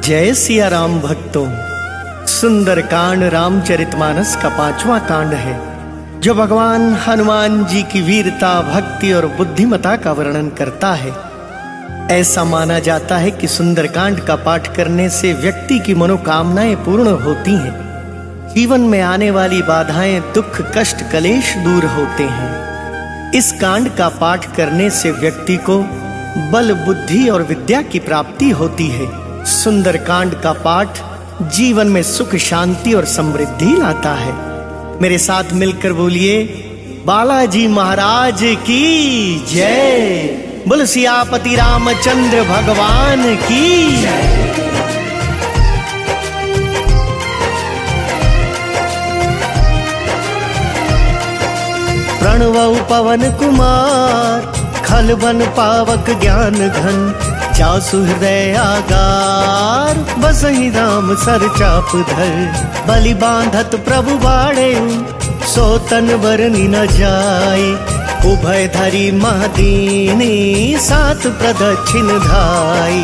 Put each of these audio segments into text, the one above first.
जय सिया राम भक्तों। सुंदर कांड रामचरितमानस का 5वां कांड है, जो भगवान हनुमान जी की वीरता, भक्ति और बुद्धिमता का वर्णन करता है। ऐसा माना जाता है कि सुंदरकांड का पाठ करने से व्यक्ति की मनोकामनाएं पूर्ण होती हैं, जीवन में आने वाली बाधाएं, दुख, कष्ट, कलेश दूर होते हैं। इस कांड का पाठ करने से व्यक्ति को बल, बुद्धि और विद्या की प्राप्ति होती है। सुंदरकांड का पाठ जीवन में सुख, शांति और समृद्धि लाता है। मेरे साथ मिलकर बोलिए, बालाजी महाराज की जय। बोल सियापति रामचंद्र भगवान की जय। प्रणवउ पवन कुमार, खलबन पावक ज्ञान घन, जासु हृदय आगार, बसहि राम सर चाप धर। बलि बांधत प्रभु बाड़े, सो तन बरनि न जाय। उभय धरि महदीनी, सात प्रदक्षिण धाई।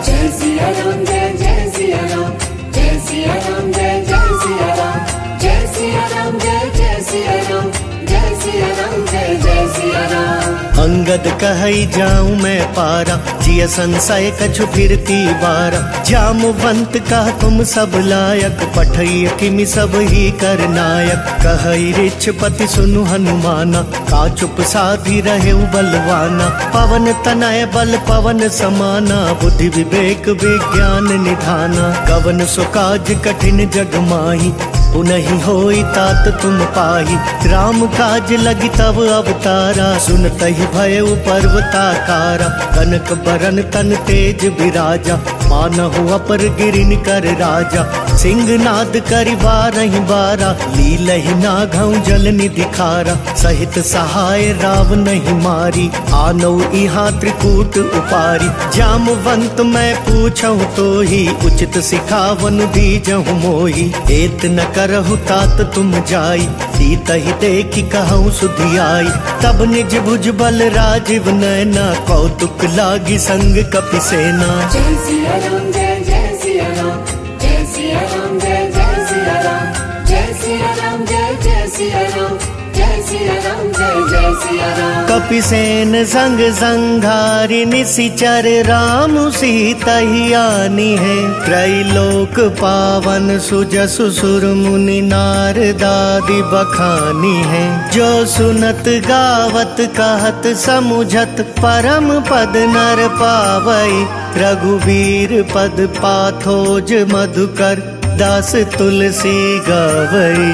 जय सिया राम, जय जय सिया राम, जय सिया राम, जय जय सिया राम, जय सिया राम, जय जय सिया राम, जय सिया राम, जय जय सिया राम। अंगद कहई जाऊं मैं पारा, जिय संशय कछु फिरती बारा। जामवंत कह तुम सब लायक, पठई किमि सब ही कर नायक। कहई ऋक्षपति सुनु हनुमाना, का चुप साधी रहे बलवाना। पवन तनय बल पवन समाना, बुद्धि विवेक विज्ञान निधाना। कवन सो काज कठिन जग माही, उनहि होई तात तुम पाही। राम काज लगी तब अवतारा, सुनतहि भयउ पर्वताकारा। कनक बरन तन तेज बिराजा, मानहु अपर गिरिन कर राजा। सिंहनाद करि बारहि बारा, लीलहि नाघउ जल निधि खारा। सहित सहाय राव नहीं मारी, आनौ इहाँ त्रिकूट उपारी। जामवंत मैं पूछहु तोहि, उचित सिखावन दीजहु मोहि। एत न करहु तात तुम जाई, सीतहि देखि कहूँ सुधियाई। तब निज भुज बल राजीव नैना, कौतुक लागी संग कपि सेना। जय सिया राम, जय जय सिया राम, जय सिया राम, जय जय सिया राम, जय सिया राम, जय जय सिया राम, जय सिया राम, जय जय सिया राम। कपि सेन संग संघारि, निशिचर राम सीतहि आनी है। त्रैलोक पावन सुजसु सुर मुनि, नारदादि बखानी है। जो सुनत गावत कहत समुझत, परम पद नर पावई। रघुवीर पद पाथोज मधुकर, दास तुलसी गावई।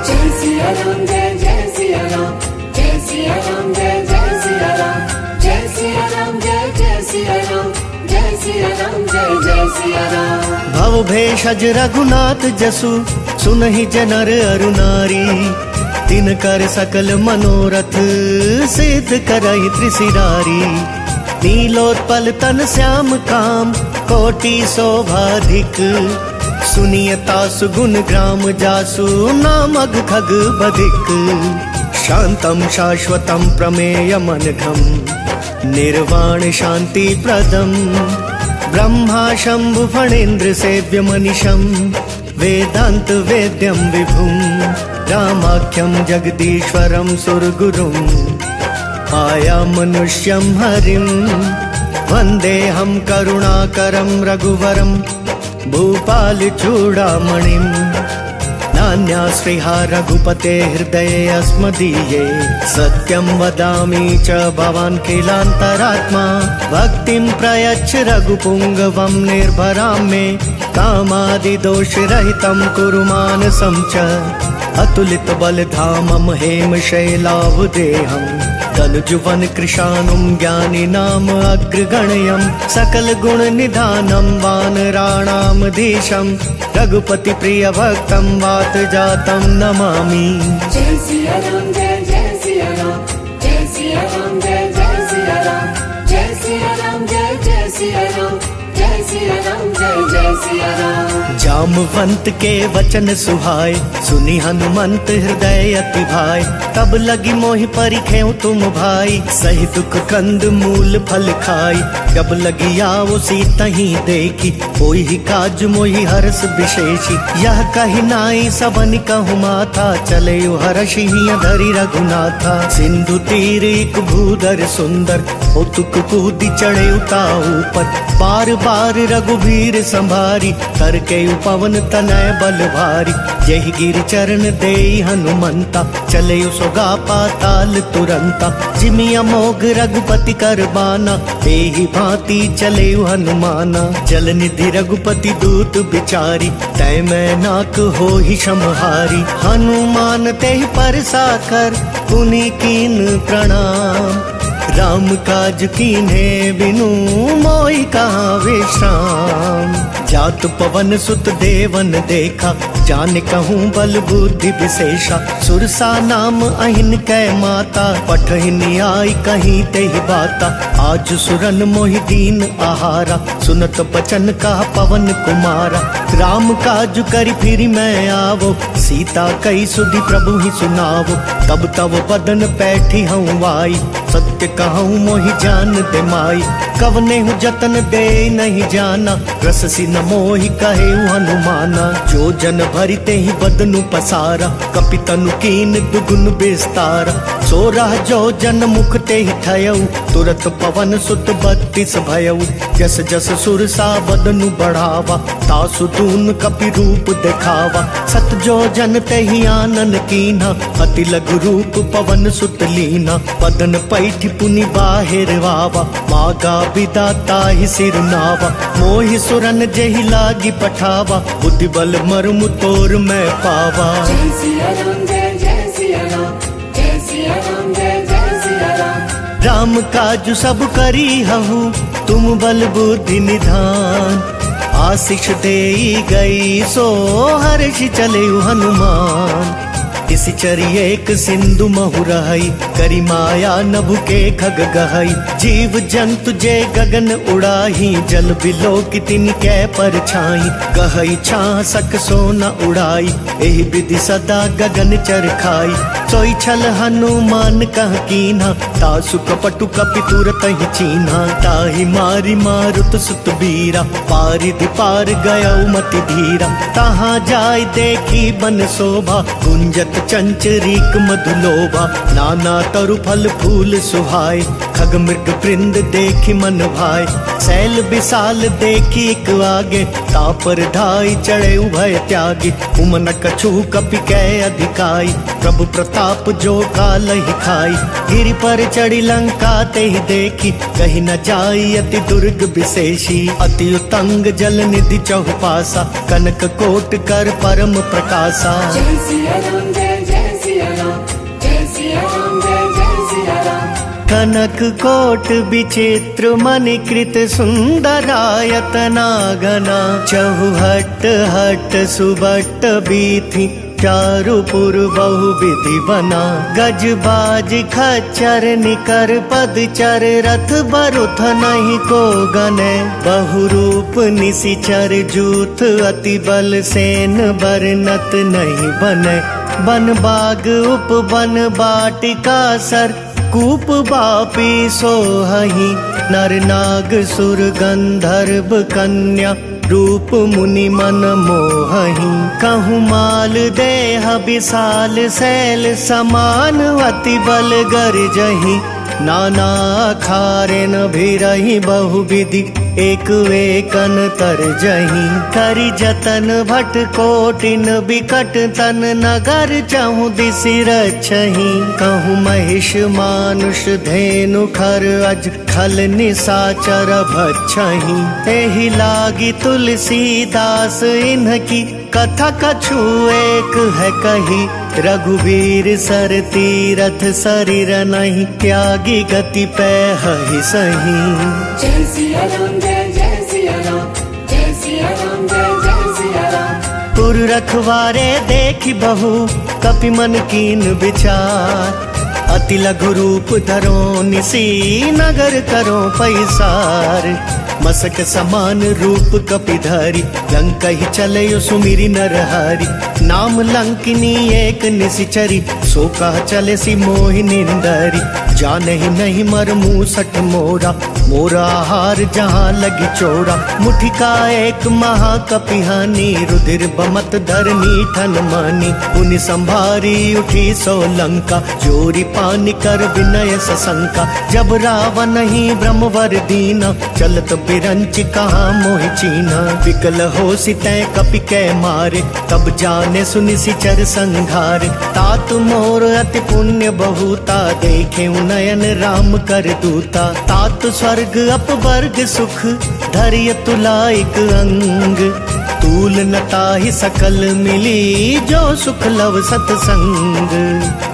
जय सिया राम, जय जय सिया राम, जय सिया राम, जय जय सिया राम, जय सिया राम, जय जय सिया राम, जय सिया राम, जय जय सिया राम। भव भेषज रघुनाथ जसु, सुनहि जनर अरु नारी। तिनकर सकल मनोरथ, सिद्ध करहि त्रिशिरारी। नीलोत्पल तन श्याम काम, कोटि शोभाधिक। सुनियता सुगुण ग्राम जासु, नामग खग बधिक। शांतम शाश्वतम प्रमेयमनघम, निर्वाण शांति प्रदम। ब्रह्मा शंभु फणेन्द्र सेव्य मनिषम, वेदांत वेद्यम विभुम। रामाख्यम जगदीश्वरम सुरगुरुम, आया मनुष्यम हरिम। वंदेहम करुणाकरम रघुवरम, भूपाल चूड़ामणिम। नान्यास्पृहा रघुपते हृदये अस्मदीये। सत्यं वदामि च भवान् किलान्तरात्मा। भक्तिं प्रयच्छ रघुपुङ्गवं निर्भरां मे। कामादिदोषरहितं कुरु मानसं च। अतुलित बलधामं हेमशैलावदेहं। तनुजुवन कृशानुं ज्ञानी नाम अग्रगण्यं। सकल गुण निधानं वानराणां धीशं। रघुपति प्रिय भक्तं वात जातं नमामि। जय सिया राम, जय जय सिया राम, जय सिया राम, जय जय सिया राम, जय सिया राम, जय जय सिया राम, जय सिया राम, जय जय सिया राम। जामवंत के वचन सुहाए, सुनी हनुमंत हृदय अति भाई। तब लगी मोहि परिखेउ तुम भाई, सही दुख कंद मूल फल खाई। जब लगी आओ सीता ही देखी, कोई ही काज मोहि हर्ष विशेषी। यह कही नाई सबन कहु माथा, चले हर्षि धरि रघुनाथा। सिंधु तीर एक भूधर सुंदर, ओ तुक कूदी चढ़े उता ऊपर। बार बार रघुबीर संभारी, कर के पवन तनय बल भारी। यही गिर चरण दे हनुमंता, चले सोगा पाताल तुरंता। जिमि अमोघ रघुपति कर बाना, एहि भांति चले हनुमाना। जल निधि रघुपति दूत बिचारी, तय मैं नाक हो ही समहारी। हनुमान तेहि पर साकर, पुनि कीन प्रणाम। राम काज कीन्हे बिनु, मोहि कहाँ विश्राम। जात पवन सुत देवन देखा, जान कहूँ बल बुद्धि विशेषा। सुरसा नाम अहिन कै माता, पठहिनी आई कहीं तेहि बाता। आज सुरन मोहि दीन आहारा, सुनत बचन का पवन कुमारा। राम काज करि फिर मैं आवो, सीता कई सुधि प्रभु ही सुनावो। तब तब बदन पैठी हूँ आई, सत्य कहूँ मोहि जान दे माई। कवने हूँ जतन दे नहीं जाना, रस सी न मोहि कहे हनुमाना। जो जन भरिते ही बदनु पसारा, कपितनु कीन दुगुन विस्तारा। सोरह जो जन मुख ते ही ठयऊ, तुरत पवन सुत 32 भयऊ। जस जस सुरसा बदनु बढ़ावा, तासु दून कपि रूप दिखावा। सत जो जन ते ही आनन कीना, अति लघु रूप पवन सुत लीना। बदन पैठ पुनि बाहिर वावा, मागा विदाता ही सिर नावा। मोहि सुरन जेहि लागी पठावा, बुद्धि बल मर्म तोर मैं पावा। जय सिया राम जय जय सिया राम, जय सिया राम जय जय सिया राम। राम काज सब करी हहु, तुम बल बुद्धि निधान। आशीष देई गई सो हर्षि चले हनुमान। इसी चरिए एक सिंधु महु रहई, करी माया नभु के खग गहई। जीव जंतु जे गगन उड़ाही, जल बिलो कितिन कै पर छाई। गहई छा सक सोना उड़ाई, एहि विधि सदा गगन चर खाई। सोई छल हनुमान कह कीन्हा, तासु कपटु कपि तुरत ही चीन्हा। ताहि मारी मारुत सुत बीरा, पारिधि पार गयउ मति धीरा। तहाँ जाय देखी बन शोभा, गुंजत चंचरीक मधुलोभा। नाना तरु फल फूल सुहाय, खग मृग वृंद देखी मन भाय। शैल विशाल देखी एक आगे, तापर धाई चढ़े उभय त्यागी। उमन कछु कपि कै अधिकाई, प्रभु प्रताप जो काल ही खाई। गिरि पर चढ़ी लंका ते ही देखी, कहीं न जाई अति दुर्ग विशेषी। अति उतंग जल निधि चहुपासा, कनक कोट कर परम प्रकाशा। जय सिया राम जय जय सिया राम, जय सिया राम जय जय सिया राम। कनक कोट विचित्र मणिकृत सुंदरायतना घना। चहुहट हट सुबट बीथी, चारुपुर बहु विधि बना। गज बाज खच्चर निकर पदचर, रथ बरुथ नहीं को गने। बहुरूप निशिचर जूथ, अति बल सेन बरनत नहीं बने। बन बाग उपवन बाटिका सर, कूप बापी सोहहि। नर नाग सुर गंधर्व कन्या, रूप मुनि मन मोहहि। कहूँ माल देह विशाल शैल समान, अति बल गर्जहि। नाना खारेन भिरहि बहुविधि, एक वेकन तरजहि। करि जतन भट कोटिन बिकट तन, नगर चहु दिसि रक्षहि। कहूँ महिष मानुष धेनु खर, अज खल निशाचर भक्षहि। एहि लागी तुलसीदास इन्हकी, कथा कछु एक है कही। रघुवीर सर तीरथ शरीर नहीं, त्यागी गति पै हहि सही। जय सिया राम जय जय सिया राम, जय सिया राम जय जय सिया राम। पुर रखवारे देखी बहु, कपि मन कीन विचार। अति लघु रूप धरो निसी, नगर करो पैसार। मसक समान रूप कपिधारी लंका ही चले सुमिरी नरहारी नाम लंकिनी एक निशिचरी सो कह चले सी मोहिनी निंदरी जान ही नहीं मर मुँह सठ मोरा मोरा हार जहाँ लगी चोरा मुठी का एक महाकपिहानी रुधिर बमत धरनी ठन मानी पुनि संभारी उठी सो लंका जोरी पानी कर विनय सशंका जब रावण ही ब्रह्मवर दीना चलत बिरंच कहाँ मोह चीना विकल हो सितै कपि कै मारे तब जाने सुनि सिचर संघार तात मोर अति पुण्य बहुता देखे नयन राम कर दूता तात स्वर्ग अपवर्ग सुख धैर्य तुलाइक अंग तूल नताहि सकल मिली जो सुख लव सतसंग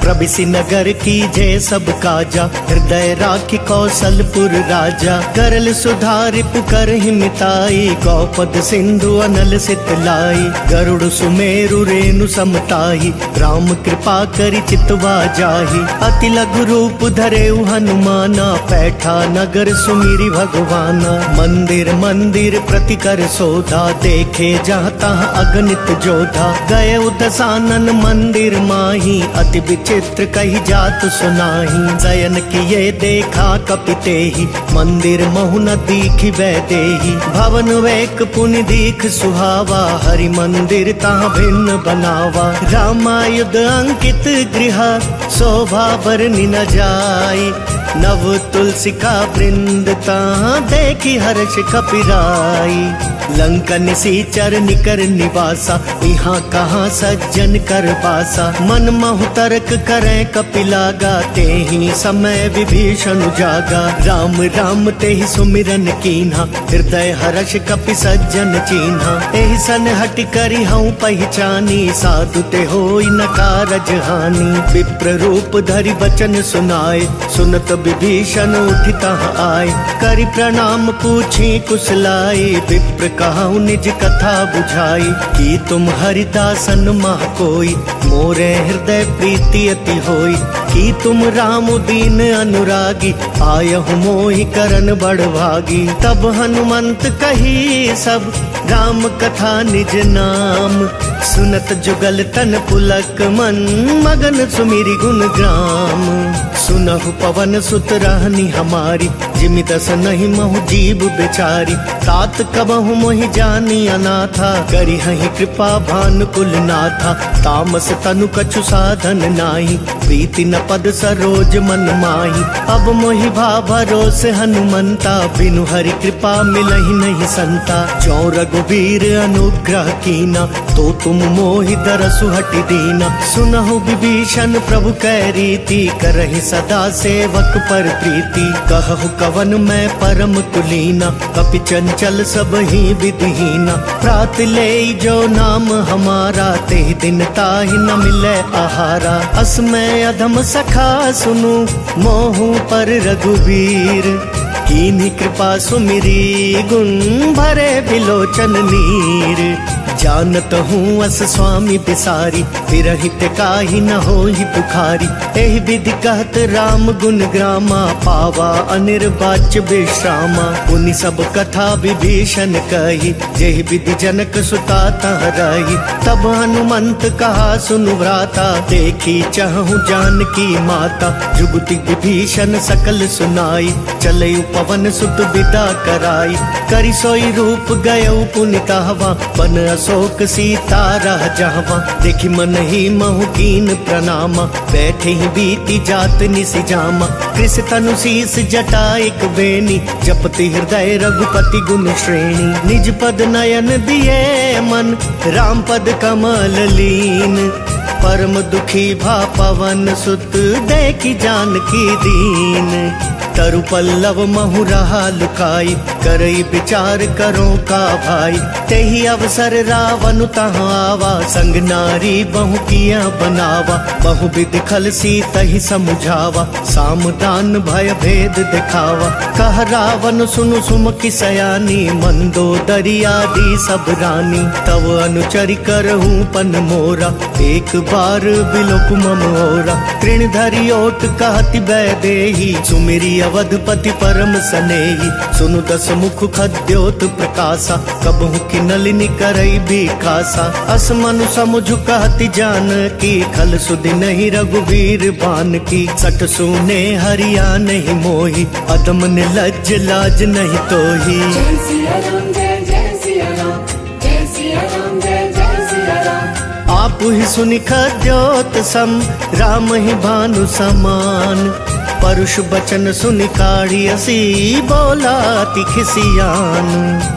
प्रभिसि नगर की जय सब काजा हृदय राखी कौशलपुर राजा करल सुधारि पुकर हिमिताई गौपद सिंधु अनल सितलाई गरुड़ सुमेरु रेणु समताही राम कृपा करि चितवा जाही अति लघु रूप धरे हनुमाना पैठा नगर सुमिरी भगवाना मंदिर मंदिर प्रति कर सोधा देखे जहाँ तहाँ अगणित जोधा गए दसानन मंदिर माही अति विचित्र कही जात सुनाही शयन किए देखा कपिते ही मंदिर महु न दीखि वैदेही भवन वेक पुनि दीख सुहावा हरि मंदिर तहाँ भिन्न बनावा रामायुध अंकित गृह शोभा बरनि न जाई नव तुलसी का वृंद तहाँ देखी हर्ष कपिराई लंका निसीचर निकर निवासा यहाँ कहाँ सज्जन कर पासा मन महु तर्क करें कपिलागा ते ही समय विभीषण जागा राम राम ते ही सुमिरन कीन्हा हृदय हर्ष कपि सज्जन चीन्हा एहि सन हट करी हूँ पहचानी साधु ते होई न कारज हानि विप्र रूप धरि बचन सुनाए सुनत विभीषण उठिता आए करि प्रणाम पूछी कुशलाई विप्र कहूँ निज कथा बुझाई कि तुम हरिदासन मह कोई मोरे हृदय प्रीति अति होई कि तुम राम दीन अनुरागी आयहु मोहि करन बड़ भागी तब हनुमंत कही सब राम कथा निज नाम सुनत जुगल तन पुलक मन मगन सुमिरि गुण ग्राम सुनहु पवन सुत रहनी हमारी जिमि दस नहीं महु जीव बेचारी तात कबहु मोहि जानी अनाथा करी हहि कृपा भानुकुल नाथा तामस तनु कछु साधन नाही प्रीति न पद सरोज मन माही अब मोहि भा भरोसे हनुमंता बिनु हरि कृपा मिलहि नहीं संता जो रघुवीर अनुग्रह कीना तो तुम मोहि दरसु हटि दीना सुनहु विभीषण प्रभु कै रीति करहि सदा सेवक पर प्रीति कहु कवन मैं परम कुलीना कपि चंचल सब ही विधिहीना प्रात ले जो नाम हमारा ते दिन ताहि न मिले आहारा असमय अधम सखा सुनु मोहु पर रघुवीर कीन्ही कृपा सुमिरी गुण भरे बिलोचन नीर जानत हूँ अस स्वामी बिसारी विरहित काहि न होहि पुखारी एहि विधि कहत राम गुण ग्रामा पावा अनिर्वाच्य विश्रामा पुनि सब कथा विभीषण कही जेहि विधि जनक सुता तह रही तब हनुमंत कहा सुनु भ्राता देखी चहु जानकी माता जुगति विभीषण सकल सुनाई चले पवन सुत विदा कराई करि सोई रूप गयो पुनि कहवा बन अशोक सीता रह जहवा देखी मन ही महु कीन प्रणामा बैठे ही बीती जात निसि जामा कृष तनु शीस जटा एक बेनी जपति हृदय रघुपति गुण श्रेणी निज पद नयन दिए मन राम पद कमल लीन परम दुखी भा पवन सुत देखी जानकी दीन तरु पल्लव महु रहा लुकाई करई विचार करो का भाई तेहि अवसर रावण तहाँ आवा संग नारी बहु किया बनावा बहु विधि खल सी तहि समुझावा सामदान भय भेद दिखावा कह रावण सुनु सुमकी सयानी मंदोदरी आदि सब रानी तव अनुचरि करहूँ पन मोरा एक बार बिलोक मम ओरा तृण धरि ओट कहति बैदेही सुमिरी अवधपति परम सनेही सुनु दस हसमुख खद्योत प्रकाशा, कबहु की नलिनी करई भी खासा। अस मनु समुझु कहती जान की, खल सुधि नहीं रघुवीर बान की। सठ सूने हरिया नहीं मोही, अदम निर्लज लाज नहीं तोही। जय सिया राम जय जय सिया राम, जय सिया राम जय जय सिया राम। आप ही सुनि खद्योत सम, राम ही भानु समान। परुष बचन सुनि काढ़ी असी, बोलाति खिसियान।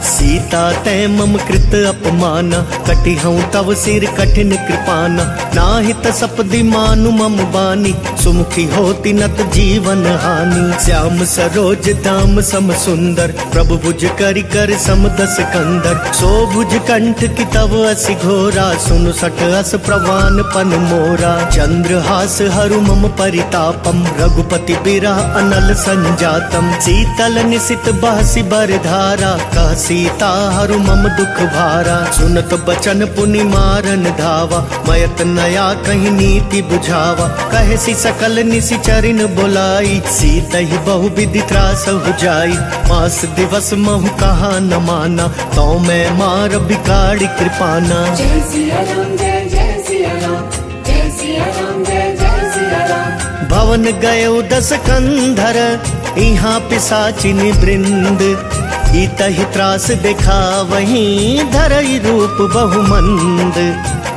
सीता तै मम कृत अपमाना, कटि हूँ तव सिर कठिन कृपाना। नाहित सपदि मानु मम बानी, सुमुखी होती नत जीवन हानि। श्याम सरोज दाम सम सुंदर, प्रभु भुज करि कर सम दस कंदर। सो भुज कंठ की तव असि घोरा, सुनु सठ अस प्रवान पन मोरा। चंद्रहास हरु मम परितापम, रघुपति बिरह अनल संजातम। शीतल निशित बहसी बरधारा, कह सीता हरु मम दुख भारा। सुनत बचन पुनि मारन धावा, मयत नया कहीं नीति बुझावा। कहे सी सकल निशिचरिन बोलाई, सीत ही बहु विधि त्रास हो जाई। मास दिवस महु कहा न माना, तो मैं मार बिगाड़ी कृपाना। जय सिया राम जय जय सिया राम, जय सिया राम जय जय सिया राम। भवन गयो दस कंधर, यहाँ पिशाचिनी वृंद। इतहि त्रास देखा वहीं, धरई रूप बहुमंद।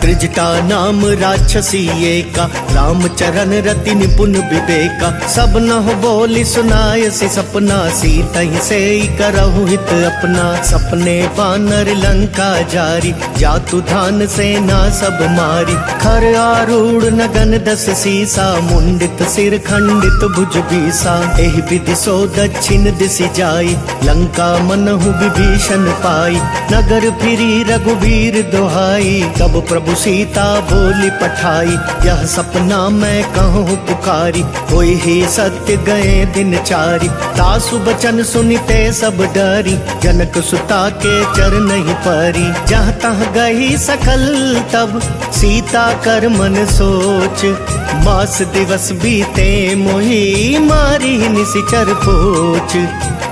त्रिजटा नाम राक्षसी एका, रामचरण रति निपुण विवेका। सब नह बोली सुनायसी सपना, सीतहि से करहु हित अपना। सपने बानर लंका जारी, जातु धान सेना सब मारी। खर आरूढ़ नगन दस सीसा, मुंडित सिर खंडित भुज बीसा। एहि विधि सो दक्षिण दिशि जाई, लंका मनहु विभीषण पाई। नगर फिरी रघुवीर दोहाई, तब प्रभु सीता बोली पठाई। यह सपना मैं कहूँ पुकारी, होई ही सत्य गए दिन चारी। तासु बचन सुनिते सब डरी, जनक सुता के चरण ही परी। जहाँ तहाँ गई सकल तब, सीता कर मन सोच। मास दिवस बीते मोही, मारी निशिचर पोच।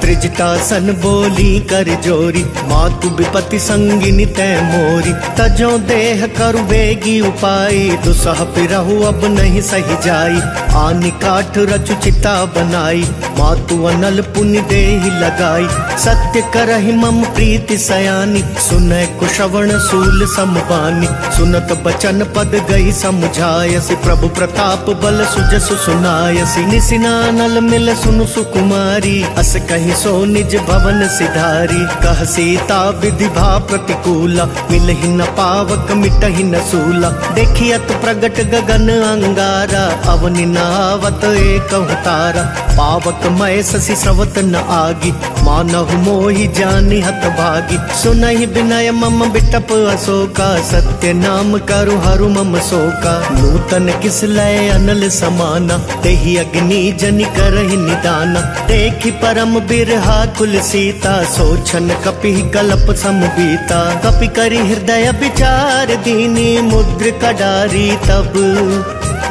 त्रिजटा सन बोली कर जोरी, मातु विपति संगिनी तै मोरी। तजो देह करु बेगी उपाय, दुसह पिरहु अब नहीं सही जाई। आनि काठ रचु चिता बनाई, मातु अनल पुनि देहि लगाई। सत्य करहि मम प्रीति सयानी, सुनय कुशवण सूल समबानी। सुनत बचन पद गई समझायसी, प्रभु प्रताप बल सुजसु सुनायसी। निसिनानल मिल सुनु सुकुमारी, अस कहि सो निज भवन सिधारी। कह सीता विधि भा प्रतिकूला, मिलहि न पावक मिटहि न सूला। देखियत प्रगट गगन अंगारा, अवनि न आवत एकहु तारा। पावक मय शशि स्रवत न आगी, मानहु मोहि जानि हत भागी। सुनहि विनय मम बिटप अशोका, सत्य नाम करु हरु मम शोका। नूतन किस लय अनल समाना, तेहि अग्नि जनि करहि निदाना। देखि परम बिरहा कुल सीता, सोचन कपि कल्प समबीता। कपि करि हृदय विचार दीनी, मुद्र कडारी तब।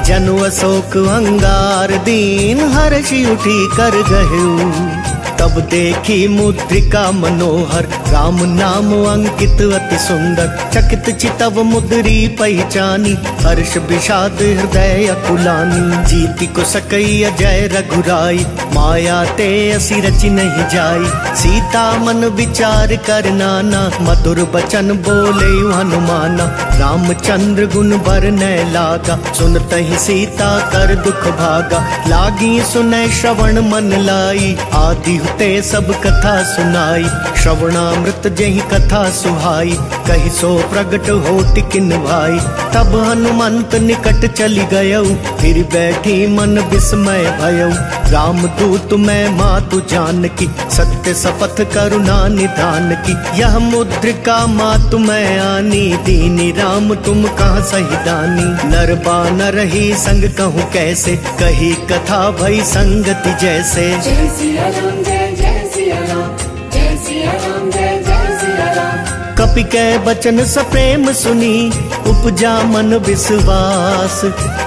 जनु अशोक अंगार दीन, हर्षि उठी कर गहु। तब देखी मुद्रिका मनोहर, राम नाम अंकित अति सुंदर। चकित चितव मुद्री पहचानी, हर्ष विषाद हृदय अकुलानी। जीति को सकई अजय रघुराई, माया ते असी रचि नहीं जाई। सीता मन विचार कर नाना, मधुर बचन बोले हनुमाना। रामचंद्र गुण बरनय लागा, सुनतहि सीता कर दुख भागा। लागी सुनय श्रवण मन लाई, आदि ते सब कथा सुनाई। श्रवणामृत जहि कथा सुहाई, कहि सो प्रगट होति किन भाई। तब हनुमंत निकट चली गयौ, फिर बैठी मन विस्मय भयौ। राम दूत मैं मातु जानकी, सत्य शपथ करुणा निधान की। यह मुद्रिका मातु मैं आनी, दीनी राम तुम कहाँ सही दानी। नर बानर ही संग कहूँ कैसे, कही कथा भई संगति जैसे। जय सिया राम जय जय सिया राम, जय सिया राम जय जय सिया राम। कपि कै बचन सप्रेम सुनी, उपजा मन विश्वास,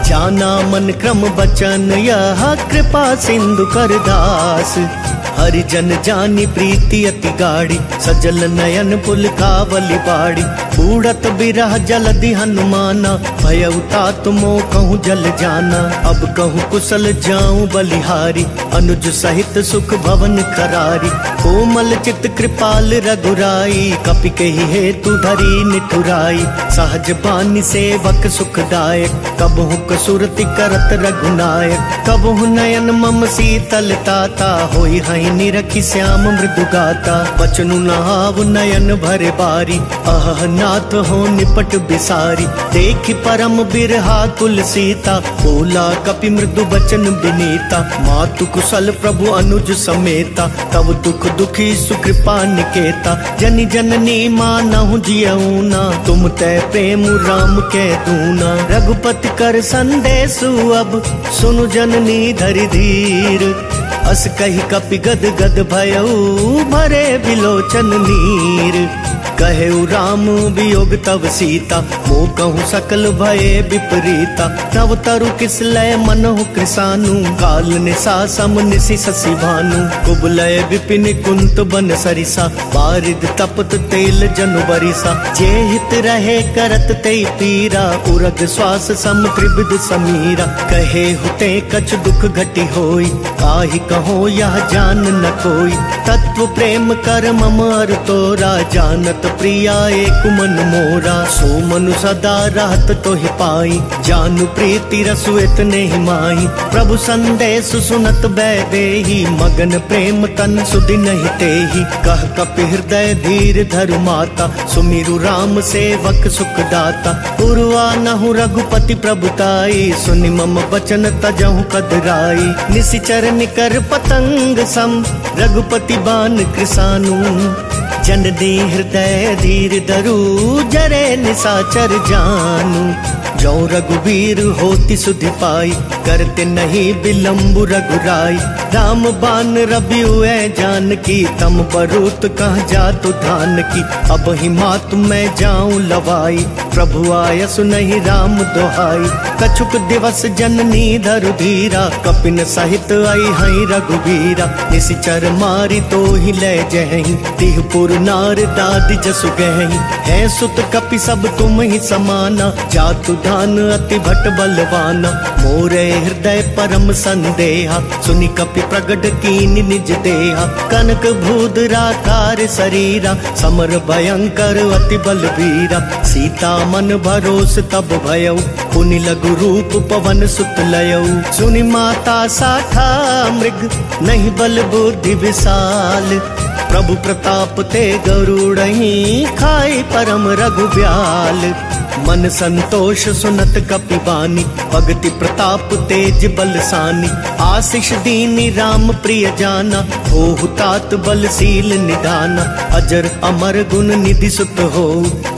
जाना मन क्रम बचन यह कृपा सिंधु कर दास। हरिजन जानी प्रीति अति गाढ़ी, सजल नयन पुल कावली बाड़ी। बूढ़त बिरह जलधि हनुमाना, भय तात मोह कहूँ जल जाना। अब कहूँ कुशल जाऊं बलिहारी, अनुज सहित सुख भवन करारी। कोमल चित कृपाल रघुराई, कपि कही हेतु धरी निठुराई। सहज बानी सेवक सुखदायक, कबहु कसुरति करत रघुनायक। कबहु नयन मम शीतल ताता, होई हई निरखी श्याम मृदु गाता। बचनु नहाव नयन भरे बारी, अह नाथ हो निपट बिसारी। देखि परम बिरहा कुल सीता, बोला कपि मृदु बचन बिनीता। मातु कुशल प्रभु अनुज समेता, तब दुख दुखी सुकृपा निकेता। जनि जननी मानहु जियऊना, तुम तै प्रेम राम के दूना। रघुपति कर संदेशु अब, सुनु जननी धरि धीर। अस कही कपि गद गद भयऊ, भरे बिलोचन नीर। कहेउ राम वियोग तव सीता, मोह कहूँ सकल भये विपरीता। नव तरु किस लय मनहु कृसानु, काल निशा सम निशि शशि भानु। कुबलय विपिन कुंत बन सरिसा, बारिद तपत तेल जनु बरिसा। जे हित रहे करत ते पीरा, उरग श्वास सम त्रिविध समीरा। कहे हुते कछ दुख घटी होई, काहि कहो यह जान न कोई। तत्व प्रेम कर मम अर तोरा, जानत प्रिया एक मन मोरा। सो मनु सदा रहत तो ही पाई, जानु प्रीति रसु इतने ही माही। प्रभु संदेश सुनत बैदेही, मगन प्रेम तन सुधि नहीं तेही। कह कपि हृदय धीर धरु माता, सुमिरु राम सेवक सुख दाता। पुरवा नहु रघुपति प्रभुताई, सुनि मम बचन तजहु कदराई। निशिचर निकर पतंग सम, रघुपति बान कृसानु। जननी हृदय धीर धरु, जरे निशाचर जानू। जो रघुवीर होती सुधि पाई, करते नहीं विलम्बु रघुराई। राम बान रबियु जानकी, तम बरूत कह जातु धान की। अब ही मातु मैं जाऊं लवाई, प्रभु आय सुनहि राम दोहाई। कछुक दिवस जननी धरु धीरा, कपिन सहित आई हई रघुवीरा। निशिचर मारी तो ही ले जहि, तिहपुर नार दाद जसु गहि। है सुत कपि सब तुम ही समाना, जातु धान अति भट बलवाना। मोरे हृदय परम संदेहा, सुनि कपि प्रगट कीनि निज देहा। कनक भूधराकार शरीरा, समर भयंकर अति बलवीरा। सीता मन भरोस तब भयऊ, पुनि लघु रूप पवन सुत लयऊ। सुनि माता साठा मृग, नहीं बल बुद्धि विशाल। प्रभु प्रताप ते गरुड़हि, खाई परम रघुब्याल। मन संतोष सुनत कपि बानी, भगति प्रताप तेज बलसानी। आशीष दीनी राम प्रिय जाना, होहु तात बलशील निधाना। अजर अमर गुण निधि सुत हो,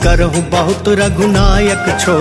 करहु बहुत रघुनायक छो।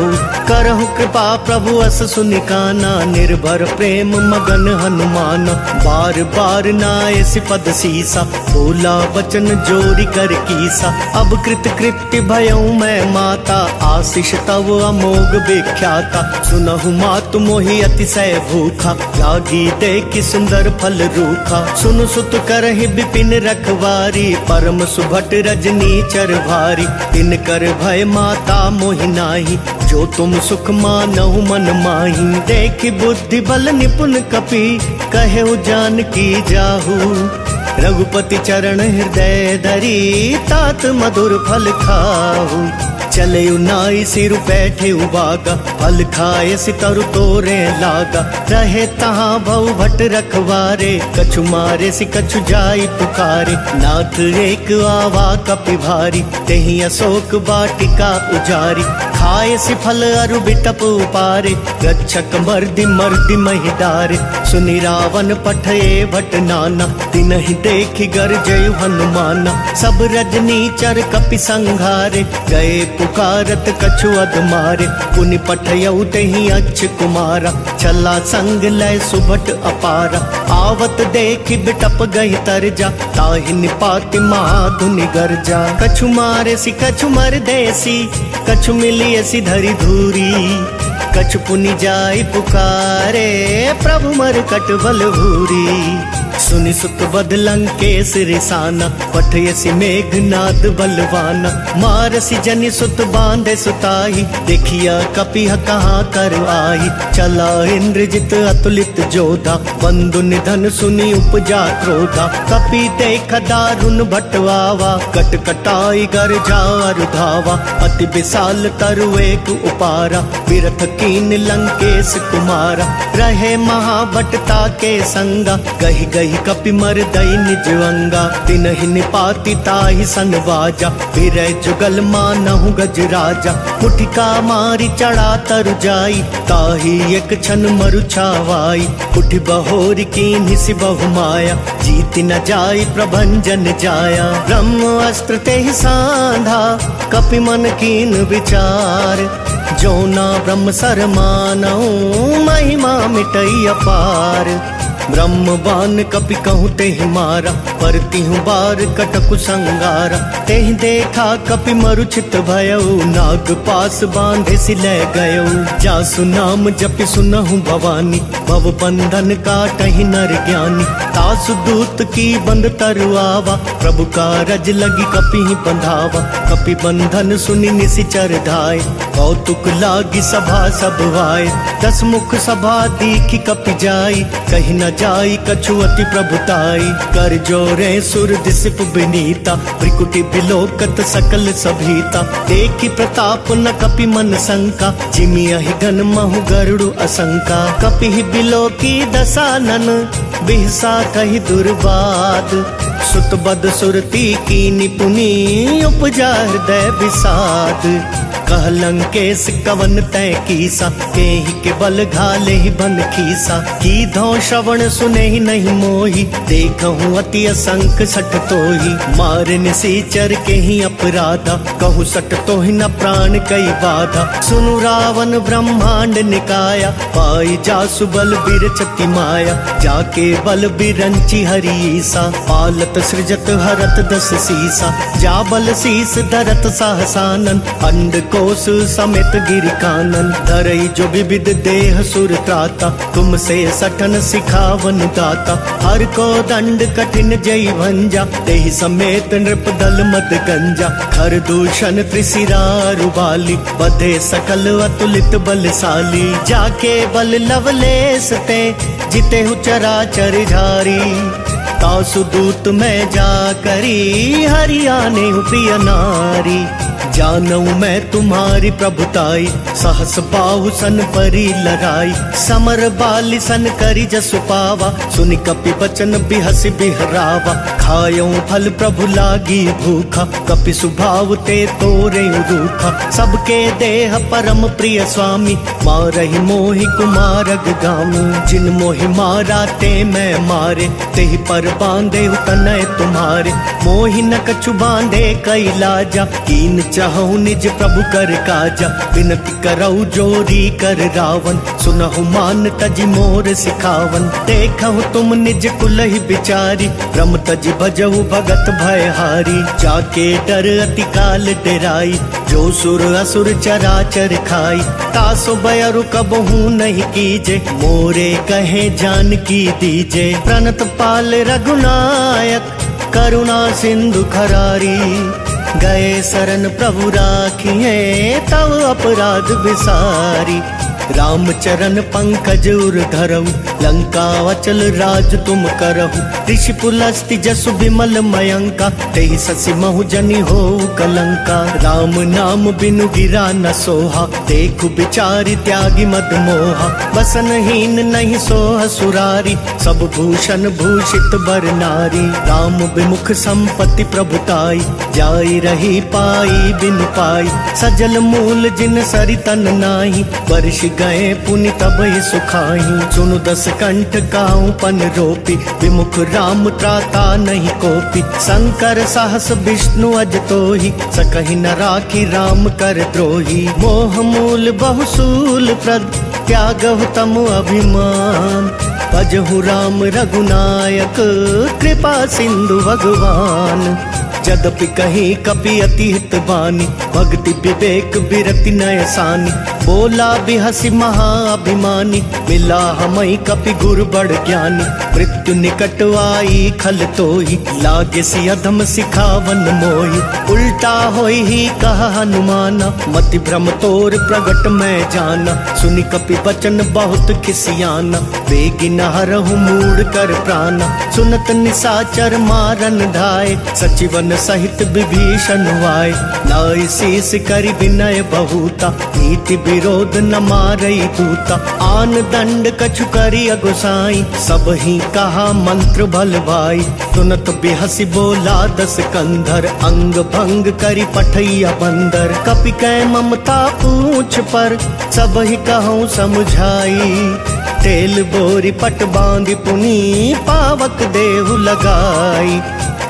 करहु कृपा प्रभु अस सुनिकाना, निर्भर प्रेम मगन हनुमाना। बार बार नाय सिपद सीसा, बोला वचन जोरी कर कीसा। अब कृत कृत्य भयऊ मैं माता, आशीष तव अमोघ विख्याता। सुनहु मातु मोहि अतिशय भूखा, लागी देखि सुंदर फल रूखा। सुनु सुत करहि विपिन रखवारी, परम सुभट रजनी चर भारी। तिन कर भय माता मोहि नाही, जो तुम सुख मानहु मन माही। देखि बुद्धि बल निपुण कपि, कहेउ जानकी जाहू। रघुपति चरण हृदय धरी, तात मधुर फल खाहू। चले नाई सिर बैठे उबागा, फल खाए सितरु तोरे लागा। रहे तहाँ भव भट रखवारे, कछु मारे सि कछु जाई पुकारे। नाथ एक आवा कपि भारी, तेहि अशोक वाटिका उजारी। खाए सि फल अरु बिटप उपारे, रक्षक मर्दि मर्दि महिदारे। सुनि रावण पठये भट नाना, तिनहि देखि गरजयु हनुमाना। सब रजनी चर कपि संघारे, गए पुकारत कछु अध मारे, पुनि पठयऊ तेहि अच्छ कुमारा, छला संग लय सुभट अपारा, आवत देखि बिटप गहि तरजा, ताहि निपाति महाधुनि गर्जा। कछु मारे सी कछु मर देसी, कछु मिलिए सी धरि धूरी, कछु पुनि जाय पुकारे, प्रभु मर कट बल भूरी। सुनि सुत बद लंकेश रिसाना, पठयसि मेघनाद बलवाना, मारसी जनि सुत बांधे सुताई, देखिया कपिह कहाँ कर आई। चला इंद्रजित अतुलित जोधा, बंधु निधन सुनि उपजा क्रोधा, कपि देख दारुण भटवावा, कट कटाई गर जार धावा, अति विशाल तरु एक उपारा, विरथ कीन लंकेश कुमारा, रहे महाबटता के संगा, गहि गहि कपि मर दई निज अंगा, तिनहि निपाति ताहि सन बाजा, फिरै जुगल मानहु गज राजा, मुठिका मारी चढ़ा तरु जाई, ताहि एक क्षण मरु छावाई, उठि बहोर कीन्हि सि बहु माया, जीति न जाई प्रभंजन जाया। ब्रह्म अस्त्र तेहि सांधा, कपि मन कीन विचार, जो ना ब्रह्म सर मानहु, महिमा मिटई अपार। ब्रह्म बान कपि कहूँ तेहि मारा, परतिहु बार कटकु संगारा, तेहि देखा कपि मरुचित भयऊ, नाग पास बांधे सि लै गयऊ। जासु नाम जपि सुनहु भवानी, भव बंधन काटहि नर ज्ञानी, तासु दूत की बंद तरुआवा, प्रभु कारज लगी कपि बंधावा, कपि बंधन सुनि निसिचर धाय, कौतुक लागी सभा सब वाय, दस मुख सभा दीखि कपि जाई, कहि न जाई कछु अति प्रभुताई, कर जोरे सुर दिसिप बिनीता, भ्रिकुटि बिलोकत सकल सभीता, देखि प्रताप न कपि मन शंका, जिमियहि गन महु गरुड़ असंका, कपिहि बिलोकी दसानन, बिहसा कहि दुर्बाद, सुत बद सुरती कीनि पुनि, उपजा हृदय विषाद। कह लंकेश कवन तै कीसा, केहि के बल घाले ही बन खीसा, की धौ श्रवण सुने ही नहीं मोही, देखहु अति असंख सठ तोही, मारे निसीचर के ही अपराधा, कहु सठ तोहि न प्राण कई बाधा। सुनु रावण ब्रह्मांड निकाया, पाई जासु बल बिरचति माया, जाके बल बिरंची हरीसा, पालत सृजत हरत दस सीसा, जा बल शीस धरत सहसानन, अंड कोश समेत गिर कानन, धरई जो विविध देह सुर त्राता, तुमसे सठन सिखावन दाता, हर को दंड कठिन जय भंजा, तेहि समेत नृप दल मद गंजा, खर दूषण त्रिशिरारु बाली, बधे सकल अतुलित बलशाली, जाके बल लवलेस ते, जिते हु चराचर झारी, तासु दूत में जा करी, हरियाने हूँ प्रिय नारी, जानऊ मैं तुम्हारी प्रभुताई, सहस बाहु सन परी लड़ाई, समर बाली सन करी जसु पावा, सुनि कपि बचन बिहसि बिहरावा, खायऊ फल प्रभु लागी भूखा, कपि सुभाव ते तोरे रूखा, सबके देह परम प्रिय स्वामी, मारहि मोहि कुमारग गामी, जिन मोहि मारा ते मैं मारे, तेहि पर बांधे तनय तुम्हारे, मोहि न कछु बांधे कई लाजा, कीन चाहूं निज प्रभु कर काजा, विनती करऊ जोरी कर रावण, सुनहु मान तजि मोर सिखावन, देखहु तुम निज कुलहि बिचारी, ब्रह्म तजि भजहु भगत भयहारी, जाके डर अति काल डेराई, जो सुर असुर चराचर खाई, तासो बयरु कबहू नहीं कीजे, मोरे कहे जान की दीजे, प्रणत पाल रघुनायक, करुणा सिंधु खरारी, गए शरण प्रभु राखिए, तव अपराध विसारी, राम चरण पंकज उर धरऊ, लंका अचल राज तुम करहु, ऋषि पुलस्ति जसु विमल मयंका, तेहि ससि महु जनि हो कलंका, राम नाम बिनु गिरा न सोहा, देखु बिचारी त्यागी मद मोहा, बसनहीन नहीं सोह सुरारी, सब भूषण भूषित बर नारी, राम विमुख संपत्ति प्रभुताई, जाई रही पाई बिन पाई, सजल मूल जिन सरि तन नाही, वर्ष गए पुनि तब सुखाई। सुनु दस कंठ काहू पन रोपी, विमुख राम त्राता नहीं कोपी। शंकर सहस विष्णु अज तोहि, सकहि न राखी राम कर द्रोही। मोह मूल बहुसूल प्रद, त्यागहु तम अभिमान। भजहु राम रघुनायक, कृपा सिंधु भगवान। जदपि कहीं कपि अति हित बानी, भक्ति विवेक बिरति नय सानी। बोला बिहसी महाअभिमानी, मिला हमई कपि गुर बड़ ज्ञानी। मृत्यु निकट आई खल तोहि, लागे सि अधम सिखावन मोहि। उल्टा होई ही कहा हनुमाना, मति भ्रम तोर प्रगट मैं जाना। सुनि कपि वचन बहुत खिसियाना, बेगी न हरहु मूढ़ कर प्राणा। सुनत निसाचर मारन ढाए, सचिवन सहित विभीषण वाय। नाई शीस करि विनय बहुता, नीति विरोध न मारई दूता। आन दंड कछु करि अगुसाई, सब ही कहा मंत्र भल भाई। सुनत बिहसी बोला दस कंधर, अंग भंग करि पठैया बंदर। कपि कै ममता पूछ पर, सब ही कहूँ समझाई। तेल बोरी पट बांधि पुनी, पावक देहु लगाई।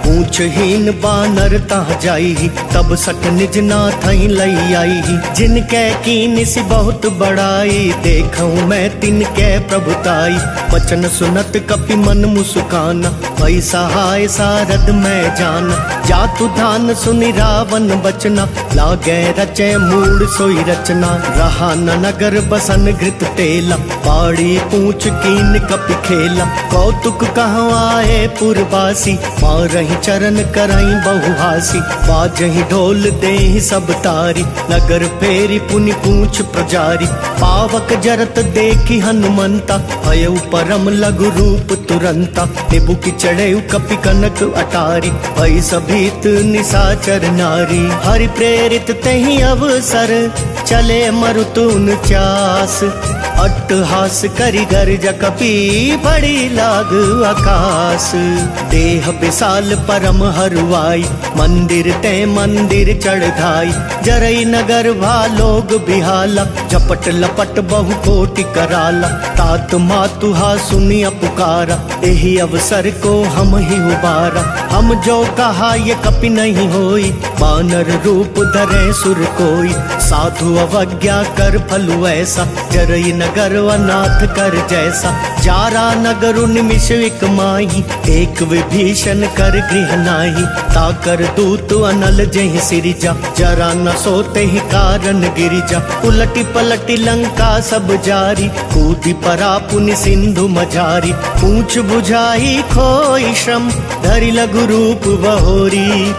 पूछहीन बानर तह जाई, तब सट निज नाथ लई आई। जिनके कीन सि बहुत बड़ाई, देखूं मैं तिनके प्रभुताई। वचन सुनत कपि मन मुस्काना, भई सहाय सारद मैं जाना। जातु धान सुनि रावण बचना, लागे रचे मूड सोई रचना। रहा न नगर बसन घृत तेला, बाड़ी पूछ कीन कपि खेला। कौतुक कहूँ आए पुरवासी, मारहि चरण कराई बहुहासी। बाजहि ढोल देहि सब तारी, नगर फेरी पुनि पूछ प्रजारी। पावक जरत देखी हनुमंता, भयउ परम लघु रूप तुरंता। निबु की चढ़ेउ कपि कनक अटारी, भई सभीत निसाचर नारी। हरि प्रेरित तेहि अवसर, चले मरुतुन चास। अट्टहास करि गर्ज कपि, बड़ी लाग आकाश। देह विशाल परम हरुआई, मंदिर ते मंदिर चढ़ाई। जरई नगर भालोग बिहाला, झपट लपट बहु कोटि कराला। तात मातुहा सुनिया पुकारा, एहि अवसर को हम ही उबारा। हम जो कहा ये कपि नहीं होई, बानर रूप धरे सुर कोई। साधु अवज्ञा कर फलु ऐसा, जरई नगर अनाथ कर जैसा। जारा नगर निमिष एक माही, एक विभीषण कर गृह नाही। ताकर दूत अनल जहि सिरिजा, जरा न सोते ही कारण गिरिजा। उलटी पलटी लंका सब जारी, कूदी परा पुनि सिंधु मझारी। पूछ बुझाई खोई श्रम, धरि लघु रूप बहोरी।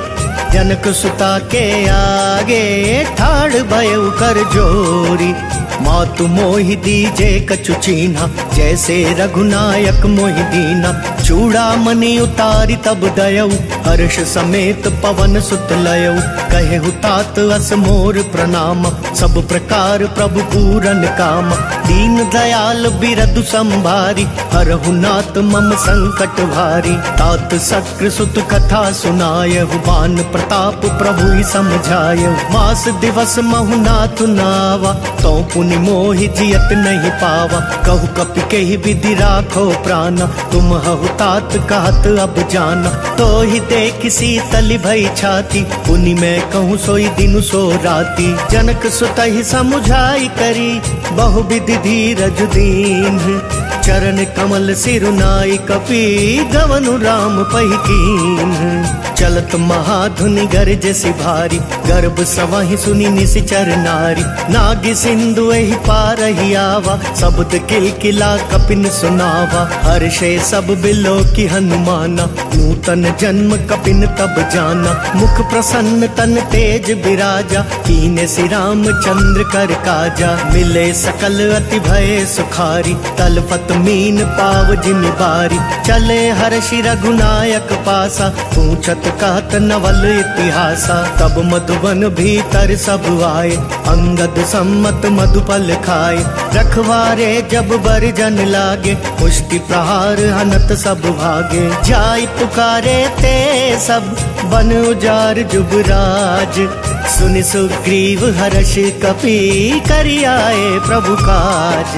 जनक सुता के आगे, ठाड़ भयउ कर जोरी। मातु मोहि दीजे कछु चीन्हा, जैसे रघुनायक मोहि दीना। चूड़ामणि उतारी तब दयऊ, हर्ष समेत पवन सुत लयऊ। कहेहु तात अस मोर प्रणाम, सब प्रकार प्रभु पूरन काम। दीन दयाल बिरदु संभारी, हरहु नाथ मम संकट भारी। तात सक्र सुत कथा सुनायहु, बान प्रताप प्रभु ही समझायहु। मास दिवस महु नाथ नावा, तो पुनि मोहि जियत नहीं पावा। कहु कपि केहि विधि राखो प्राणा, तुम हहु तात कहत अब जाना। तो ही देख शीतल भई छाती, पुनि मैं कहूँ सोई दिनु सो राती। जनक सुत ही समुझाई करी, बहु विधि धीरज दीन। चरण कमल सिरुनाई कपि, गवनु राम पहि कीन। चलत महाधुनि गरज सि भारी, गर्भ सवहि सुनि निसिचर नारी। नाग सिंधु एहि पारहि आवा, शब्द किलकिला कपिन सुनावा। हर्षे सब बिलो की हनुमाना, नूतन जन्म कपिन तब जाना। मुख प्रसन्न तन तेज विराजा, कीने सि राम चंद्र कर काजा। मिले सकल अति भय सुखारी, तलपत मीन पाव जिमि बारी। चले हर्षि रघुनायक पासा, पूछत सत कहत नवल इतिहासा। तब मधुबन भीतर सब आए, अंगद सम्मत मधुपल खाए। रखवारे जब बरजन लागे, पुष्टि प्रहार हनत सब भागे। जाय पुकारे ते सब बन उजार जुबराज। सुनि सुग्रीव हर्ष कपि करि आए प्रभु काज।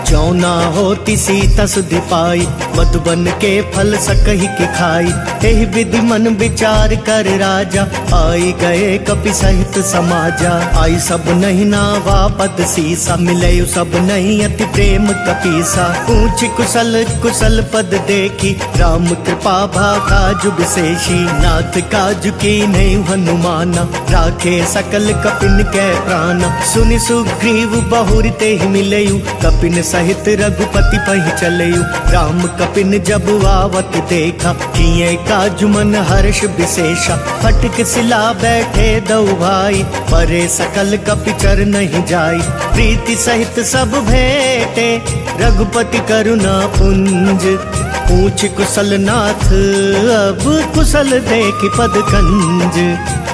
जो ना होती सीता सुधि पाई, मधुबन के फल सकहि की खाई। एहि विधि मन विचार कर राजा, आई गए कपि सहित समाजा। आई सब नहीं नावा पद सीसा, मिले सब नहीं अति प्रेम कपीसा। ऊंच कुशल कुशल पद देखी, राम कृपा भाका जुग विशेषी। नाथ काज की नहीं हनुमाना, राखे सकल कपिन के प्राण। सुनि सुग्रीव बहुर ते ही मिलयु, कपिन सहित रघुपति पहि चलयु। राम कपिन जब आवत देखा, किए काज मन हर्ष विशेषा। फटक सिला बैठे दो भाई, परे सकल कपि चर नहीं जाई। प्रीति सहित सब भेटे, रघुपति करुणा पुंज। पूछ कुशल नाथ अब कुशल देखि पद कंज।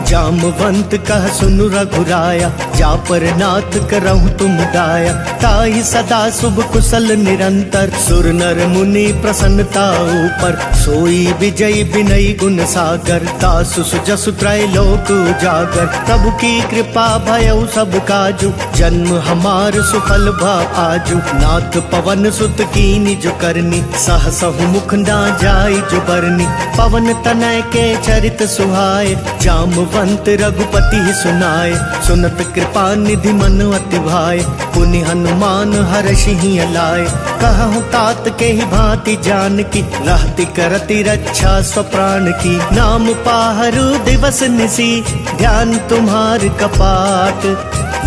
जामवंत कह सुनु रघुराया, जा पर नाथ करहु तुम दाया। ताहि सदा शुभ कुशल निरंतर, सुर नर मुनि प्रसन्नता ऊपर। सोई विजय विनय गुण सागर, दासु सुजसु त्रैलोक उजागर। प्रभु की कृपा भयउ सब काजु, जन्म हमार सुफल भा आजु। नाथ पवन सुत कीनि जो करनी, सहसहु मुख ना जाय जो बरनी। पवन तनय के चरित सुहाए, जामवंत रघुपति सुनाए। सुनत कृपा निधि मन अति भाए, पुनि हनुमान हर्षि लाए। कहूँ तात के ही भांति जान की, रहती करती रक्षा स्वप्राण की। नाम पाहरु दिवस निसी, ध्यान तुम्हार कपाट।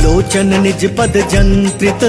लोचन निज पद जंत्रित,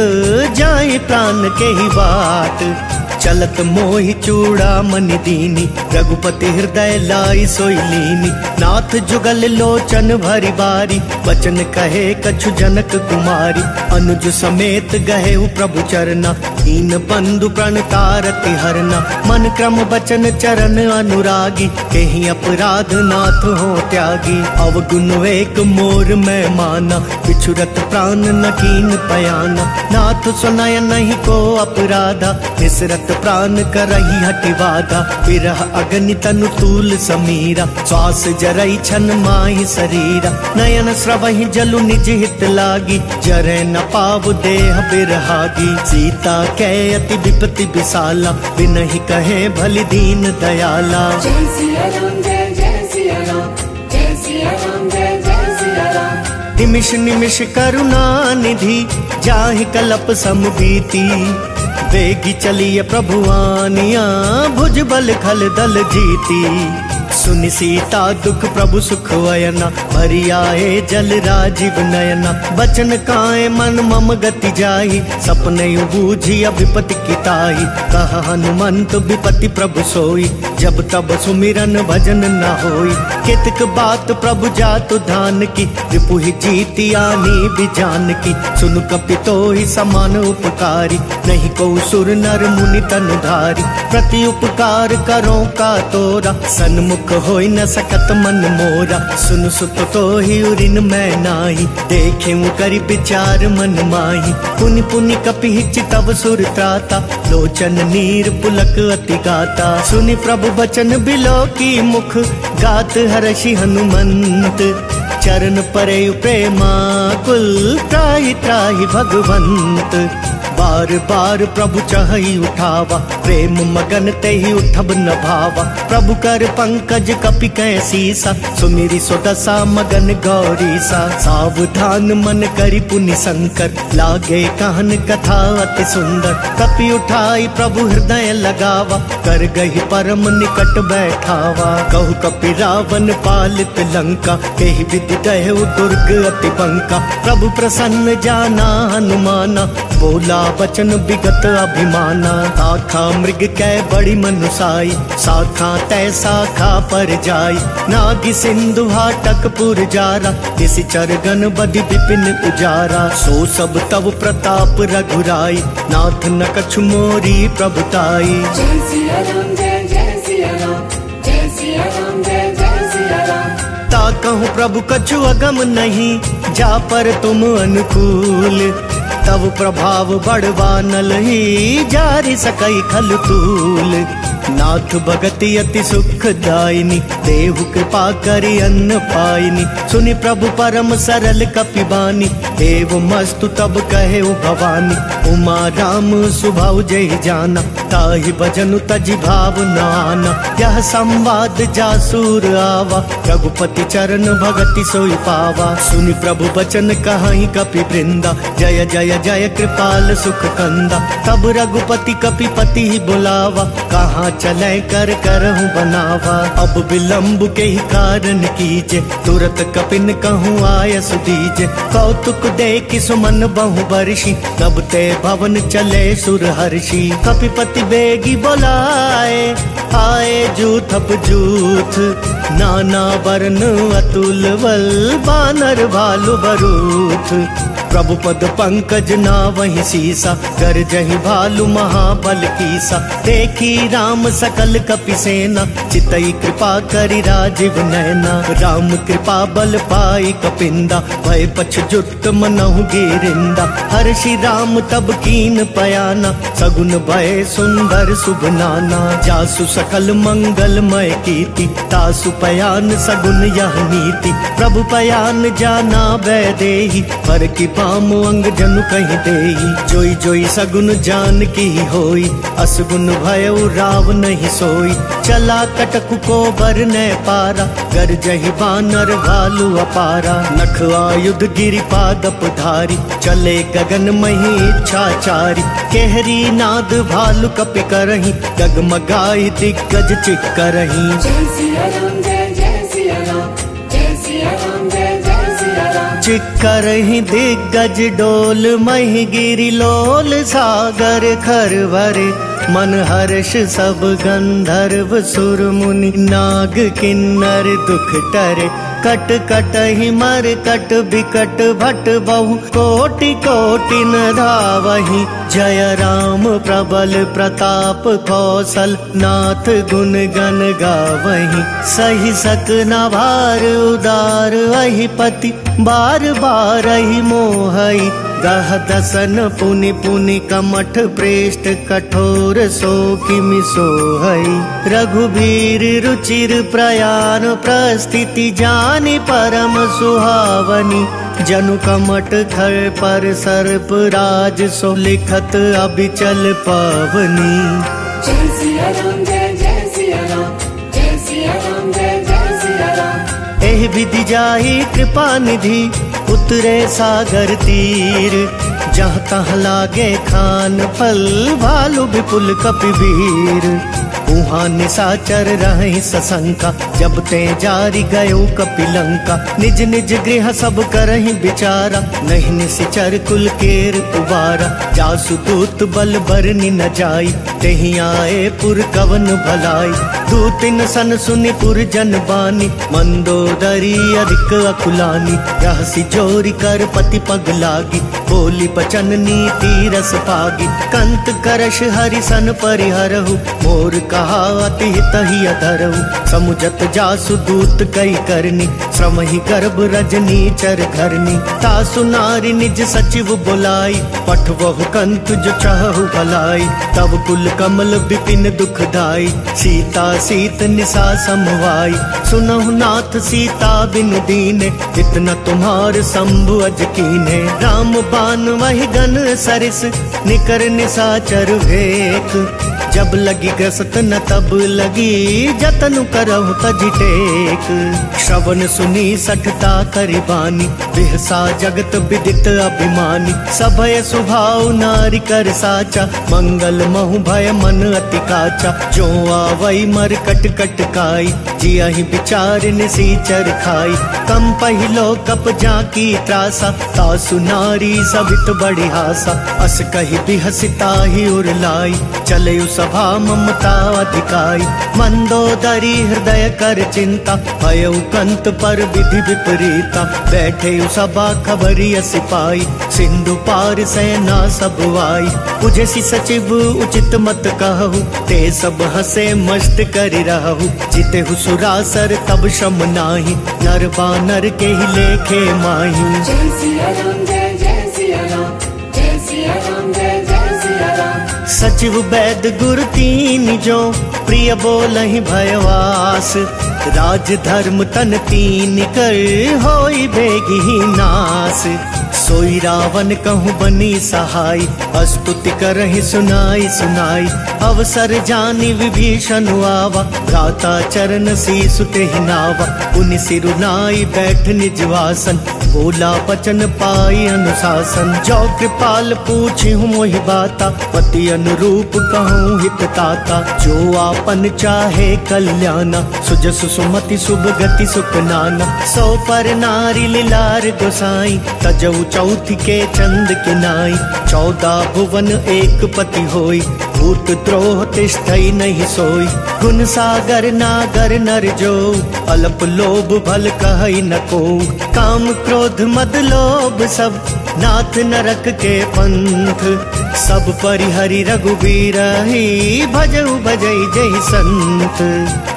जाए प्राण के ही बाट। चलत मोहि चूड़ा मनि दीनी, रघुपति हृदय लाई सोई लीनी। नाथ जुगल लोचन भरी बारी, बचन कहे कछु जनक कुमारी। अनुज समेत गहे प्रभु चरना, दीन बंधु प्रण तारति हरना। मन क्रम बचन चरण अनुरागी, केहि अपराध नाथ हो त्यागी। अवगुण एक मोर मैं माना, बिछुरत प्राण न कीन पयाना। नाथ सुनाय नहीं को अपराधा, निसरत प्राण करही हटि बाधा। विरह अग्नि तनु तूल समीरा, श्वास जरई छन माहि शरीरा। नयन स्रवहि जलु निज हित लागी, जरै न पाव देह बिरहागी। सीता कै अति विपति विशाला, बिनहि कहे भलि दीन दयाला। जय सिया राम जय जय सिया राम, जय सिया राम जय जय सिया राम। निमिष निमिष करुणा निधि, जाहि कलप समबीती। वेगी चलिए प्रभुआनिया, भुज बल खल दल जीती। सुनि सीता दुख प्रभु सुख वयना, भरि आए जल राजीव नयना। बचन काए मन मम गति जाहि, सपने बूझी विपति की ताहि। कह हनुमंत विपति प्रभु सोई, जब तब सुमिरन भजन न होई। कितक बात प्रभु जातु धान की, रिपुहि जीति आनी बिजान की। सुनु कपि तोहि समान उपकारी, नहीं को सुर नर मुनि तनुधारी। प्रति उपकार करो का तोरा, सन्मुख होई न सकत मन मोरा। सुन सुत तो ही उरिन मैं नाही, देखे करि विचार मन माही। पुनि पुनि कपि चितव सुर त्राता, लोचन नीर पुलक अति गाता। सुनि प्रभु बचन बिलो की मुख, गात हर्षि हनुमंत। चरण परे प्रेमा कुल, त्राहि त्राहि भगवंत। बार बार प्रभु चहई उठावा, प्रेम मगन ते ही उठब न भावा। प्रभु कर पंकज कपि कै सीसा, सुमिरि सुदशा मगन गौरीसा। सावधान मन करि पुनि शंकर, लागे कहन कथा अति सुंदर। कपि उठाई प्रभु हृदय लगावा, कर गही परम निकट बैठावा। कहु कपि रावण पालित लंका, एहि विधि दहु दुर्ग अति बंका। प्रभु प्रसन्न जाना हनुमाना, बोला बचन विगत अभिमाना। आखा मृग कै बड़ी मनुसाई, शाखा तै शाखा पर जाई। नागि सिंधु हाटक पुर जारा, इसी चरगन बदि विपिन उजारा। सो सब तव प्रताप रघुराई, नाथ न कछु मोरी प्रभुताई। जय सिया राम जय जय सिया राम, जय सिया राम जय जय सिया कहूँ प्रभु कछु अगम नहीं, जा पर तुम अनुकूल। तब प्रभाव बढ़वा नल ही, जारी सकई खल तूल। नाथ भगति अति सुखदायिनी, देहु कृपा करि अन्न पाइनी। सुनि प्रभु परम सरल कपिबानी, एव मस्तु तब कहे भवानी। उमा राम सुभाव जय जाना, ताहि भजनु तजि भाव न आना। यह संवाद जासूर आवा, रघुपति चरण भगति सोई पावा। सुनि प्रभु बचन कहाई कपि वृंदा, जय जय जय कृपाल सुख कंदा। तब रघुपति कपिपति ही बुलावा, कहाँ चले कर करहूँ बनावा। अब विलम्ब के ही कारण कीजे, तुरत कपिन कहूँ आय सुदीजे। कौतुक देख सुमन बहु बरसी, तब ते भवन चले सुर हर्षि। कपिपति बेगी बोलाए, आए जूथप जूथ। नाना वर्ण अतुल बल, बानर भालु बरूथ। प्रभु पद पंकज ना वही सीसा, गरजहि भालु महाबल कीसा। देखी राम सकल कपि सेना, चितई कृपा करि राजीव नैना। राम कृपा बल पाई कपिंदा, भय पछ जुट मनहु गिरिंदा। हर्षि राम तब कीन पयाना, सगुन भय सुंदर शुभ नाना। जासु सकल मंगलमय कीर्ति, तासु पयान सगुन यह नीति। प्रभु पयान जाना वैदेही, पर की पाम अंग जनु कहीं देही। जोई जोई सगुन जान की होई, असगुन भयउ राव नहीं सोई। चला कटकु को बर न पारा, गरजहि बानर भालु अपारा। नख आयुध गिरिपादप धारी, चले गगन मही इच्छाचारी। केहरी नाद भालु कपि करही, डगमगाई दिग्गज चित करही। जय सिया राम जय जय सिया राम, जय सिया राम जय जय सिया राम। चिक्कर ही दिग्गज डोल, मही गिरि लोल सागर खर भरे। मन हर्ष सब गंधर्व सुर मुनि, नाग किन्नर दुख टरे। कट कट ही मर कट बिकट भट बहु, कोटि कोटि न धावही। जय राम प्रबल प्रताप कौशल, नाथ गुण गण गावही। सही सक न भार उदार वही पति, बार बार ही मोहई। गह दसन पुनि पुनि कमठ प्रेष्ठ, कठोर सो किमि सोहई। रघुबीर रुचिर प्रयाण प्रस्थिति, जानि परम सुहावनी। जनु कमठ खर पर सर्प राज, सो लिखत अबिचल पावनी। जय सिया राम जय जय सिया राम, जय सिया राम जय जय सिया राम। एहि विधि जाहि कृपा निधि, उतरे सागर तीर। जहाँ तहाँ लागे खान फल, भालु विपुल कपिवीर। उहाँ निशाचर रहि सशंका, जब ते जारी गयो कपिलंका। निज निज गृह सब करहि विचारा, नहीं निशिचर कुल केर उबारा। जासु दूत बल बरनि न जाई, तेहि आए पुर कवन भलाई। दूतिन सन सुनि पुर जन बानी, मंदोदरी अधिक अकुलानी। रहसी जोरी कर पति पग लागी, बोली बचन नीति रस पागी। कंत करश हरि सन परिहरहु, मोर कहा अति हित ही अधरहु। समुझत जासु दूत कई करनी, श्रम ही गर्भ रजनी चर घरनी। तासु नारी निज सचिव बुलाई, पठवहु कंत जो चाहु भलाई। तब कुल कमल विपिन दुखदाई, सीता सीत निशा समवाई। सुनहु नाथ सीता बिनु दीने, इतना तुम्हार शंभु अज कीने। राम बान वही गन सरिस, निकर निशाचर भेक। जब लगी ग्रसत न तब लगी, जतन करहु तजि टेक। श्रवण सुनी सठता करिबानी, बिहसा जगत विदित अभिमानी। सभय सुभाव नारी कर साचा, मंगल महु भय मन अति काचा। जो आवई मर कट कट काई, जियहि विचार निसीचर खाई। कम पहिलो कप जाकी त्रासा, तासु नारी सबित बड़ी हासा। अस कहि बिहसिता ही उरलाई, चले सभा ममता अधिकाई। मंदोदरी हृदय कर चिंता, भयउ कंत पर विधि विपरीता। बैठे सभा खबरी सिपाही, सिंधु पार सेना सब आई। पूजसी सचिव उचित मत कहु, ते सब हंसे मस्त करि रहु। जिते सुरासर तब शम नाही, नर बानर के ही लेखे माही। जय सिया राम जय जय सिया राम, जय सिया राम जय जय सिया राम। सचिव वैद गुरु तीन जो, प्रिय बोलहि भयवास। राज धर्म तन तीन कर, होई बेगी नास। सोई रावण कहूँ बनी सहाय, स्तुति करहि सुनाई सुनाई। अवसर जानी विभीषण आवा, भ्राता चरण शीसु तेहि नावा। पुनि सिरु नाई बैठ निजवासन, बोला बचन पाई अनुशासन। जो कृपाल पूछी हूँ मोहि बाता, पति अनुरूप कहूँ हित ताता। जो आपन चाहे कल्याणा, सुजसु सुमति शुभ गति सुख नाना। सो पर नारी लीलार गोसाई, तजऊ चौथ के चंद के नाई। 14 भुवन एक पति होई, भूत द्रोह तिष्ठई नहीं सोई। गुण सागर नागर नर जो, अल्प लोभ भल कहई न को। काम क्रोध मद लोभ सब, नाथ नरक के पंथ। सब परिहरि रघुबीर ही, भजऊ भजई जय संत।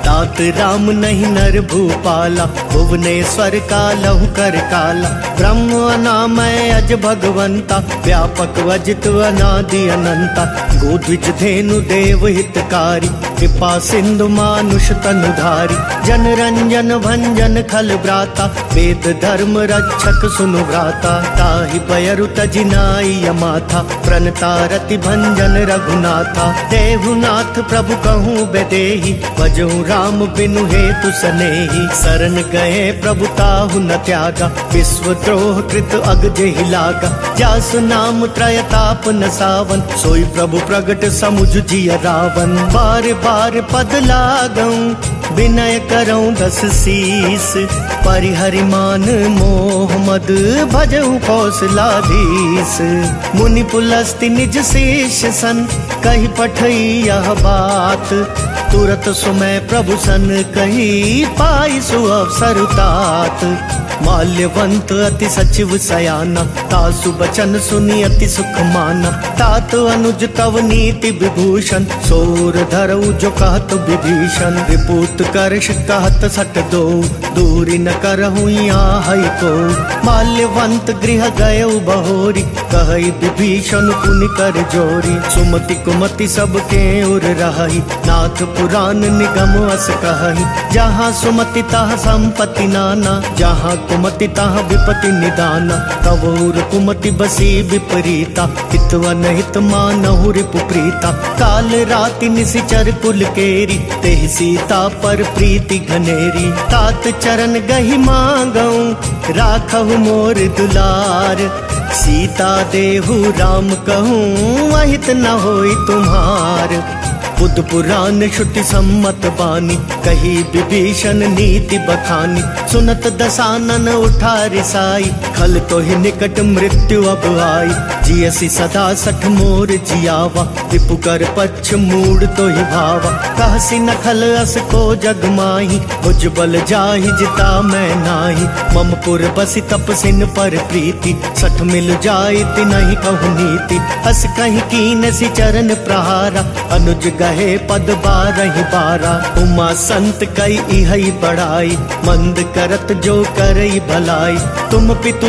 तात राम नहीं नर भूपाला, भुवनेश्वर कालहु कर काला। ब्रह्म अनामय अज भगवंता, व्यापक वजित अनादि अनंता। गोद्विज धेनु देव हितकारी, कृपा सिंधु मानुष तनुधारी। जन रंजन भंजन खल ब्राता, वेद धर्म रक्षक सुनु भ्राता। ताहि बयरु तजिनाई यमाथा, प्रणता रति भंजन रघुनाथा। देहुनाथ प्रभु कहूँ बेदेहि, भजहु राम बिनु हेतु सनेहि। शरण गए प्रभु ताहु न त्यागा, विश्व द्रोह कृत अग जेहि लागा। जासु नाम त्रयताप न सावन, सोई प्रभु प्रगट समुझ जिय रावण। बार बार पद लागऊं, विनय करऊं 10 शीस। परिहरि मान मोह मद, भजहु कौशलाधीश। मुनि पुलस्ति निज शेष सन, कही पठई यह बात। तुरत सुमय प्रभु सन कही, पाई सु अवसर तात। माल्यवंत अति सचिव सयाना, तासु बचन सुनी अति सुख माना। तात अनुज तव नीति विभूषण, सोर धरऊ जो कहत विभीषण। विपूत करश कहत सट दो, दूरी न करहु यहाँ को। माल्यवंत गृह गयऊ बहोरी, कहई विभीषण पुनि कर जोरी। सुमति कुमति सबके उर रही, नाथ पुराण निगम अस कहई। जहाँ सुमति तहाँ संपत्ति नाना, जहाँ कुमति तहाँ विपति निदाना। तवोर कुमति बसी विपरीता, हितवन हित मानहु रिपु प्रीता। काल राति निशिचर कुल केरी, तेहि सीता पर प्रीति घनेरी। तात चरण गहि मांगऊं, राखहु मोर दुलार। सीता देहु राम कहूँ, अहित न होई तुम्हार। बुद्ध पुराण श्रुति सम्मत बानी, कही विभीषण नीति बखानी। सुनत दसानन उठा रिसाई, खल तो ही निकट मृत्यु अब आई। जियसी सदा 60 मोर जियावा, रिपु कर पक्ष मूड तो ही भावा। कहसी न खल अस को जग माही, भुज बल जाहि जिता मैं नाही। मम पुर बसी तपसिन पर प्रीति, 60 मिल जाई तिनहि कहु नीति। अस कहीं कीन सी चरण प्रहारा, अनुज गहे पद 12 12। उमा संत कई इहई बड़ाई, मंद करत जो करई भलाई। तुम पितु